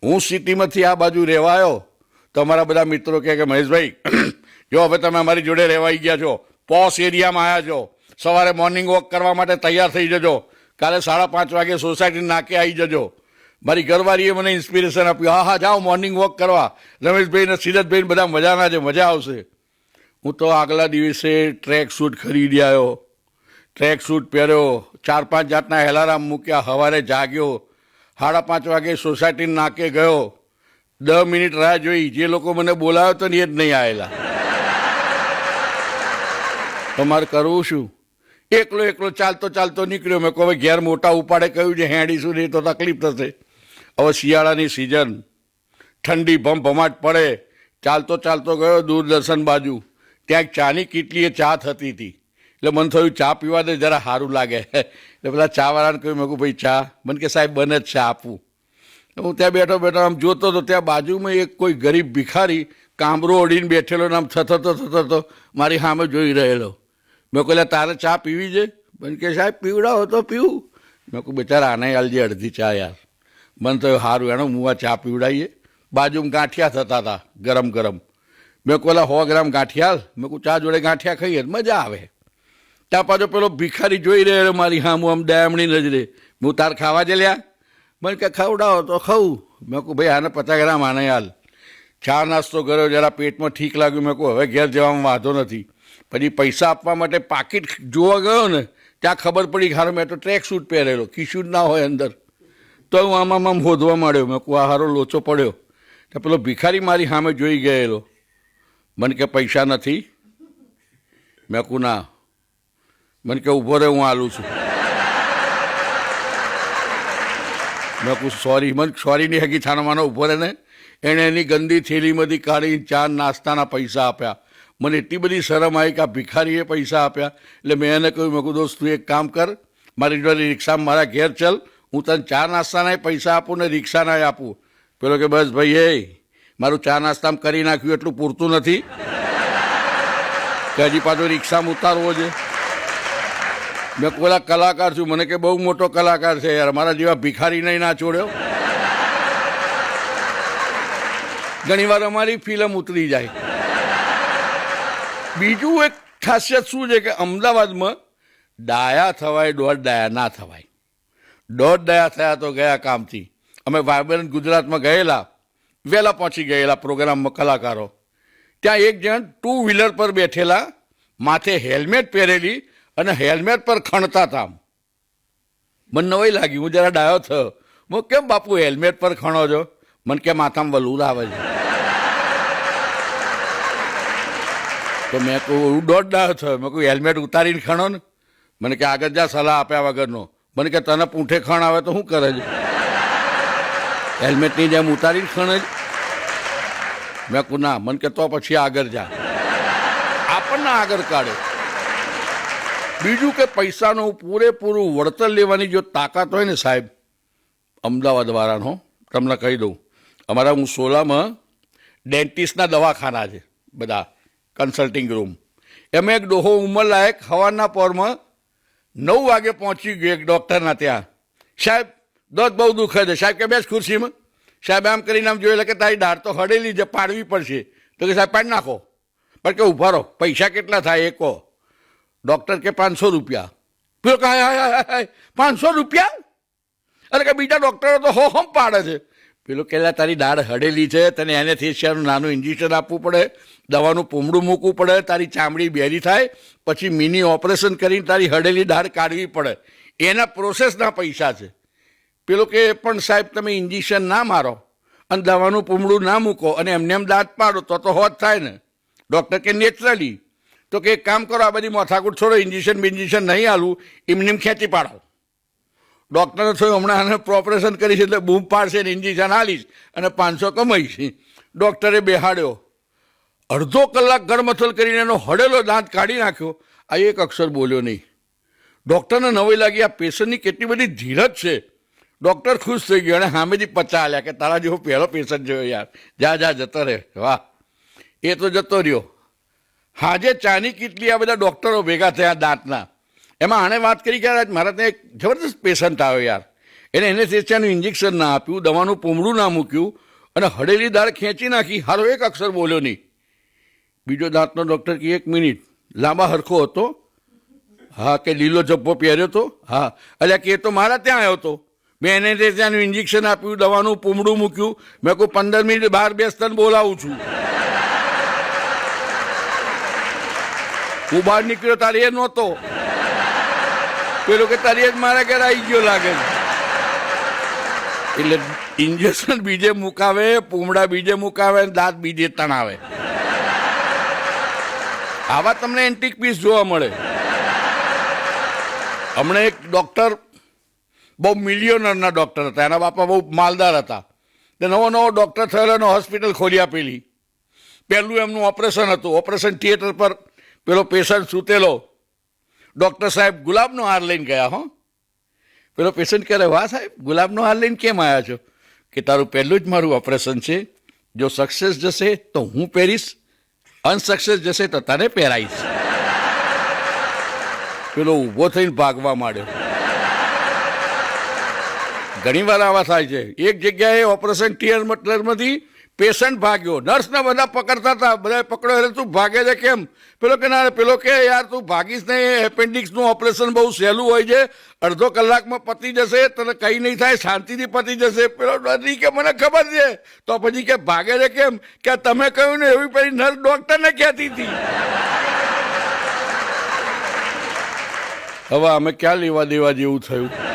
હું સિટીમાંથી આ બાજુ રહેવા આવ્યો તો અમારા બધા મિત્રો કહે કે મહેશભાઈ જો હવે તમે અમારી જોડે રહેવાઈ ગયા છો, પોશ એરિયામાં આવ્યા છો, સવારે મોર્નિંગ વોક કરવા માટે તૈયાર થઈ જજો, કાલે 5:30 વાગે સોસાયટી નાકે આવી જજો. મારી ઘરવાળીએ મને ઇન્સ્પિરેશન આપ્યું, હા હા જાઓ મોર્નિંગ વોક કરવા, રમેશભાઈ ને સિરતભાઈ બધા મજાના છે, મજા આવશે. હું તો આગલા દિવસે ટ્રેક સૂટ ખરીદી આવ્યો, ટ્રેક સૂટ પહેર્યો, 4-5 જાતના એલાર્મ મૂક્યા, સવારે જાગ્યો, 5:30 વાગે સોસાયટી નાકે ગયો, 10 મિનિટ રાહ જોઈ, જે લોકો મને બોલાવ્યો તો ને એ જ નહીં આવેલા. તમારે કરવું શું? એકલો ચાલતો ચાલતો નીકળ્યો. મેં કહું હવે ઘેર મોટા ઉપાડે કહ્યું છે હેડીશું નહીં તો તકલીફ થશે. હવે શિયાળાની સિઝન, ઠંડી ભમભમાટ પડે, ચાલતો ચાલતો ગયો દૂરદર્શન બાજુ, ત્યાં ચાની કીટલીએ ચા થતી હતી. એટલે મને થયું ચા પીવા દે જરા સારું લાગે. એટલે પેલા ચાવાળાને કહ્યું, મેં કહું ભાઈ ચા? મને કે સાહેબ બને જ ચા આપવું. હું ત્યાં બેઠો બેઠો આમ જોતો હતો, ત્યાં બાજુમાં એક કોઈ ગરીબ ભિખારી કામરો ઓઢીને બેઠેલો ને આમ થતો મારી સામે જોઈ રહેલો. મેં કહ્યું તારે ચા પીવી છે? મને કે સાહેબ પીવડાવો તો પીવું. મેં કહું બેચારા આને આલજે અડધી ચા યાર. મને થયું સારું એનો હું આ ચા પીવડાવીએ. બાજુમાં ગાંઠિયા થતા હતા ગરમ ગરમ. મેં કહું 100 ગ્રામ ગાંઠિયા. મેં કહું ચા જોડે ગાંઠિયા ખાઈએ મજા આવે. ત્યાં પાછો પેલો ભિખારી જોઈ રહ્યો મારી સામું આમ દયામણી નજરે. હું તાર ખાવા જ લ્યા? મને કે ખવડાવો તો ખાવું. મેં કહું ભાઈ આને 50 ગ્રામ આને હાલ. ચા નાસ્તો કર્યો, જરા પેટમાં ઠીક લાગ્યું. મેં કહું હવે ઘેર જવામાં વાંધો નથી. પછી પૈસા આપવા માટે પાકીટ જોવા ગયો ને ત્યાં ખબર પડી કે હારો મેં તો ટ્રેક સૂટ પહેરેલો, ખીશું જ ના હોય અંદર. તો હું આમ શોધવા માંડ્યો. મેં કહું આ હારો લોચો પડ્યો. તો પેલો ભિખારી મારી સામે જોઈ ગયેલો. મને કે પૈસા નથી? મેં કહું ના. મને કે ઊભો રહે હું આલું છું. મેં કહું સોરી. મને સોરીની હગી થાનામાંનો ઊભો રહે ને. એણે એની ગંદી થેલીમાંથી કાઢી ચા નાસ્તાના પૈસા આપ્યા. મને એટલી બધી શરમ આવી કે આ ભિખારીએ પૈસા આપ્યા. એટલે મેં એને કહ્યું, મેં કહું દોસ્ત તું એક કામ કર, મારી જોડે રિક્ષામાં મારા ઘેર ચલ, હું તને ચા નાસ્તાના પૈસા આપું ને રિક્ષાના આપું. પેલો કે બસ ભાઈ મારું ચા નાસ્તામાં કરી નાખ્યું એટલું પૂરતું નથી કે હજી પાછો રિક્ષામાં ઉતારવો છે. મેં પેલા કલાકાર છું, મને કે બહુ મોટો કલાકાર છે યાર, મારા જેવા ભિખારી નહીં ના છોડ્યો. ઘણી વાર અમારી ફિલ્મ ઉતરી જાય. બીજું એક ખાસિયત શું છે કે અમદાવાદમાં ડાયા થવાય, દોઢ ડાયા ના થવાય. દોઢ ડાયા થયા તો ગયા કામથી. અમે વાયબ્રન્ટ ગુજરાતમાં ગયેલા, વહેલા પહોંચી ગયેલા પ્રોગ્રામમાં કલાકારો. ત્યાં એક જણ 2 વ્હીલર પર બેઠેલા, માથે હેલ્મેટ પહેરેલી અને હેલ્મેટ પર ખણતા હતા. મને નવાઈ લાગી, હું જરા ડાયો થયો. હું કેમ બાપુ હેલ્મેટ પર ખણો છો? મને કે માથામાં વલુર આવે છે. તો મેં કહું દોઢ ડાયો થયો. મેં કહું હેલ્મેટ ઉતારીને ખણો ને. મને કે આગળ જા સલાહ આપ્યા વગરનો. મને કે તને પૂંઠે ખણ આવે તો શું કરે છે? હેલ્મેટની જેમ ઉતારીને ખણે જ. મેં કહું ના. મને કે તો પછી આગળ જા. આપણને આગળ કાઢે. બીજું કે પૈસાનું પૂરેપૂરું વળતર લેવાની જો તાકાત હોય ને સાહેબ, અમદાવાદવાળાનો તમને કહી દઉં, અમારા હું સોલામાં ડેન્ટિસ્ટના દવાખાના છે બધા, કન્સલ્ટિંગ રૂમ. એમાં એક ડોહો ઉંમરલાયક સવારના પોરમાં 9 વાગે પહોંચી ગયો એક ડૉક્ટરના ત્યાં. સાહેબ દોત બહુ દુખે છે. સાહેબ કે બેસ ખુરશીમાં. સાહેબ આમ કરીને આમ જોયેલા કે તારી દાઢ તો હડેલી છે, પાડવી પડશે. તો કે સાહેબ પાડી નાખો. પણ કે ઊભા રહો, પૈસા કેટલા થાય એ કહો. ડૉક્ટર કે 500 રૂપિયા. પેલો કે 500 રૂપિયા? અરે કે બીજા ડૉક્ટરો તો હમ પાડે છે. પેલો કહેલા તારી દાઢ હડેલી છે, તને એનેસ્થેસિયાનું નાનું ઇન્જેક્શન આપવું પડે, દવાનું પૂમડું મૂકવું પડે, તારી ચામડી બેરી થાય, પછી મિની ઓપરેશન કરીને તારી હડેલી દાઢ કાઢવી પડે. એના પ્રોસેસના પૈસા છે. પેલો કે પણ સાહેબ તમે ઇન્જેક્શન ના મારો અને દવાનું પૂમડું ના મૂકો અને એમને એમ દાંત પાડો તો હોત થાય ને. ડૉક્ટર કે નેચરલી. તો કે એક કામ કરો, આ બધી માથાકૂટ છોડો, ઇન્જેક્શન બિન્જેક્શન નહીં આલું, એમને ખેંચી પાડો. ડૉક્ટરે થયું હમણાં આને ઓપરેશન કરીશ એટલે બૂમ પાડશે ને ઇન્જેક્શન આલીશ અને 500 કમાઈશ. ડૉક્ટરે બેહાડ્યો. અડધો કલાક ગળમથલ કરીને એનો હડેલો દાંત કાઢી નાખ્યો. આ એક અક્ષર બોલ્યો નહીં. ડૉક્ટરને નવાઈ લાગી, આ પેશન્ટની કેટલી બધી ધીરજ છે. ડૉક્ટર ખુશ થઈ ગયો અને સામેથી 50 આલ્યા કે તારા જેવો પહેલો પેશન્ટ જોયો યાર, જા જા જતો રહે. વાહ. એ તો જતો રહ્યો. હાજે ચાની કીટલી આ બધા ડૉક્ટરો ભેગા થયા દાંતના. એમાં આણે વાત કરી કે મારા ત્યાં એક જબરદસ્ત પેશન્ટ આવ્યો યાર. એને એનેસ્થેસિયાનું ઇન્જેક્શન ના આપ્યું, દવાનું પૂમડું ના મૂક્યું અને હળેલી દાળ ખેંચી નાખી. હારો એક અક્ષર બોલ્યો નહીં. બીજો દાંતનો ડૉક્ટર કે 1 મિનિટ, લાંબા હરખો હતો? હા. કે લીલો જબ્બો પહેર્યો હતો? હા. એટલે કે એ તો મારા ત્યાં આવ્યો હતો. મેં એને ત્યાંનું ઇન્જેક્શન આપ્યું, દવાનું પૂમડું મૂક્યું. મેં કોઈ 15 મિનિટ બહાર બેસતા બોલાવું છું. હું બહાર નીકળ્યો તારે એ નહોતો. પેલો કે તારી જ મારા ઘરે આવી ગયો લાગે છે. એટલે ઇન્જેક્શન બીજે મુકાવે, પૂમડા બીજે મુકાવે, દાંત બીજે તણાવે. આવા તમને એન્ટિક પીસ જોવા મળે. હમણાં એક ડૉક્ટર, બહુ મિલિયનરના ડૉક્ટર હતા, એના બાપા બહુ માલદાર હતા. તે નવો ડૉક્ટર થયેલો અને હોસ્પિટલ ખોલી આપેલી. પહેલું એમનું ઓપરેશન હતું. ઓપરેશન થિયેટર પર પેલો પેશન્ટ સૂતેલો. ડૉક્ટર સાહેબ ગુલાબનો હાર લઈને ગયા. હો. પેલો પેશન્ટ કહે, વાહ સાહેબ, ગુલાબનો હાર લઈને કેમ આવ્યા છો? કે તારું પહેલું જ મારું ઓપરેશન છે. જો સક્સેસ જશે તો હું પહેરીશ, અનસક્સેસ જશે તો તને પહેરાઈશ. પેલો ઊભો થઈને ભાગવા માંડ્યો. ઘણી વાર આવા થાય છે. એક જગ્યાએ ઓપરેશન થિયેટરમાંથી પેશન્ટ ભાગ્યો, નર્સને બધા પકડતા હતા, બધા પકડો એટલે તું ભાગે છે કેમ? પેલો કે ના, પેલો કે યાર તું ભાગીશ નહીં, એપેન્ડિક્સનું ઓપરેશન બહુ સહેલું હોય છે, અડધો કલાકમાં પતી જશે, તને કંઈ નહીં થાય, શાંતિથી પતી જશે. પેલો ડરી કે મને ખબર છે. તો પછી કે ભાગે છે કેમ? કે તમે કહ્યું ને એવી પેલી નર્સ ડૉક્ટરને કહેતી હતી. હવે અમે ક્યાં લેવા દેવા જેવું થયું?